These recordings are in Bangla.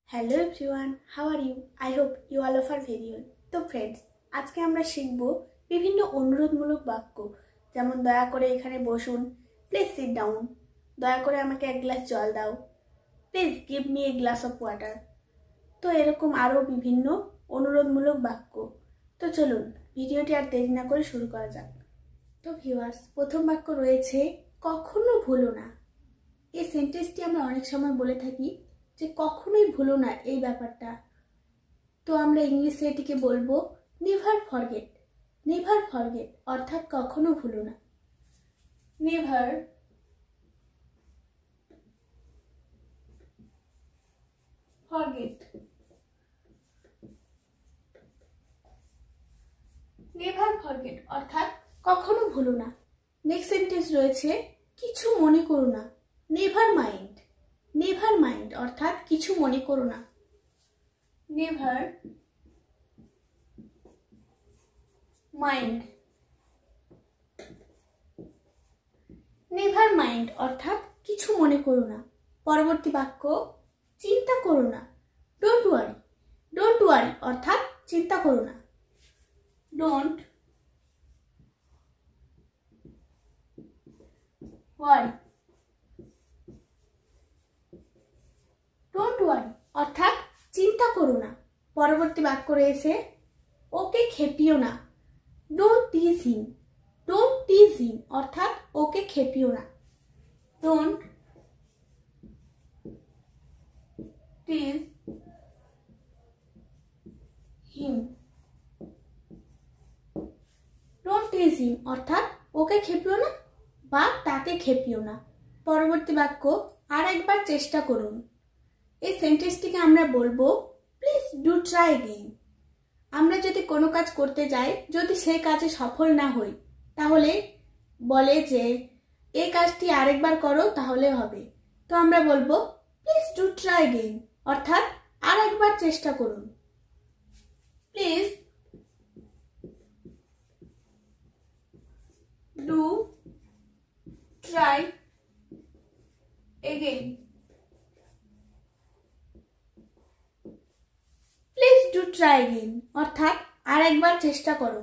Hello everyone, how are you? I hope you all of are very well. তো ফ্রেন্ডস, আজকে আমরা শিখব বিভিন্ন অনুরোধমূলক বাক্য, যেমন দয়া করে এখানে বসুন, প্লিজ সিট ডাউন, দয়া করে আমাকে এক গ্লাস জল দাও, please give me a glass of water. তো এরকম আরও বিভিন্ন অনুরোধমূলক বাক্য। তো চলুন ভিডিওটি আর দেরি না করে শুরু করা যাক। তো ভিউয়ার্স, প্রথম বাক্য রয়েছে কখনো ভুলো না। এই সেন্টেন্সটি আমরা অনেক সময় বলে থাকি যে কখনোই ভুলো না এই ব্যাপারটা। তো আমরা ইংলিশে এটিকে বলবো নেভার ফরগেট। নেভার ফরগেট অর্থাৎ কখনো ভুলো না। Never forget. নেভার ফরগেট অর্থাৎ কখনো ভুলো না। নেক্সট সেন্টেন্স রয়েছে কিছু মনে করো না। Never mind. নেভার মাইন্ড অর্থাৎ কিছু মনে করো না। Never mind. নেভার মাইন্ড অর্থাৎ কিছু মনে করো না। পরবর্তী বাক্য চিন্তা করো না। Don't worry. ডোন্ট ওয়ারি অর্থাৎ চিন্তা করো না। Don't worry. ডোন্ট ওয়ারি অর্থাৎ চিন্তা করো না। পরবর্তী বাক্য রয়েছে ওকে খেপিও না। Don't tease him. Don't tease হিম অর্থাৎ ওকে খেপিও না। Don't tease him. Don't tease হিম অর্থাৎ ওকে খেপিও না বা তাকে খেপিও না। পরবর্তী বাক্য আর একবার চেষ্টা করুন। এই সেন্টেন্সটিকে আমরা বলবো প্লিজ ডু ট্রাই এগেইন। আমরা যদি কোনো কাজ করতে যাই, যদি সেই কাজে সফল না হই, তাহলে বলে যে এই কাজটি আরেকবার করো তাহলে হবে। তো আমরা বলবো প্লিজ ডু ট্রাই এগেইন অর্থাৎ আর একবার চেষ্টা করুন। Please do try again. Please do try again অর্থাৎ আর একবার চেষ্টা করো।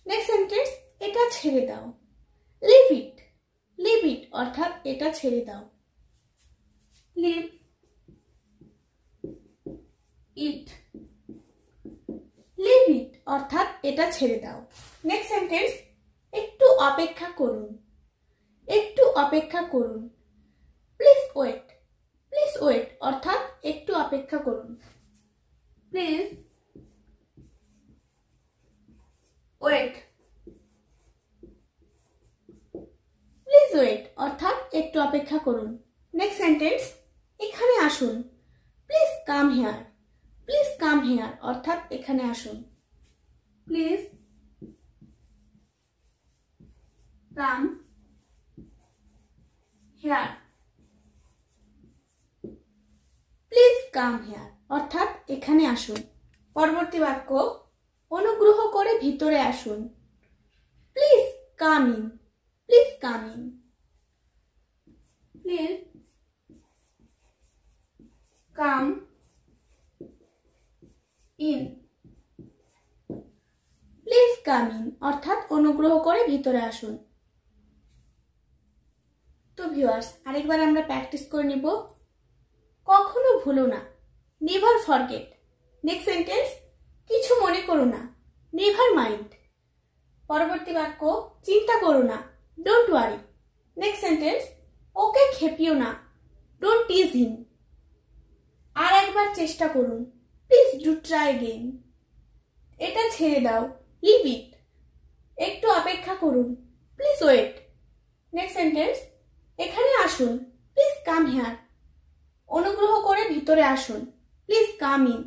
নেক্সট সেন্টেন্স এটা ছেড়ে দাও। লিভ ইট। লিভ ইট অর্থাৎ এটা ছেড়ে দাও। লিভ ইট। লিভ ইট অর্থাৎ এটা ছেড়ে দাও। নেক্সট সেন্টেন্স একটু অপেক্ষা করুন। একটু অপেক্ষা করুন। Please wait. প্লিজ ওয়েট অর্থাৎ একটু অপেক্ষা করুন। Please wait. প্লিজ ওয়েট অর্থাৎ একটু অপেক্ষা করুন। নেক্সট সেন্টেন্স এখানে আসুন। Please come here. Please come here অর্থাৎ এখানে আসুন। Please come here. Please come here অর্থাৎ এখানে আসুন। পরবর্তী বাক্য অনুগ্রহ করে ভিতরে আসুন। Please come in. Please come in. Please come in. Please come in অর্থাৎ অনুগ্রহ করে ভিতরে আসুন। তো ভিউয়ার্স, আরেকবার আমরা প্র্যাকটিস করে নিব। কখনো ভুলো না। Never forget. নেক্সট সেন্টেন্স কিছু মনে করো না। Never mind. পরবর্তী বাক্য চিন্তা করো না। Don't worry. Next sentence okay খেপিও না। Don't tease him. আর একবার চেষ্টা করুন। Please do try again. এটা ছেড়ে দাও। Leave it. একটু অপেক্ষা করুন। Please wait. নেক্সট সেন্টেন্স এখানে আসুন। Please come here. অনুগ্রহ করে ভিতরে আসুন। Please come in.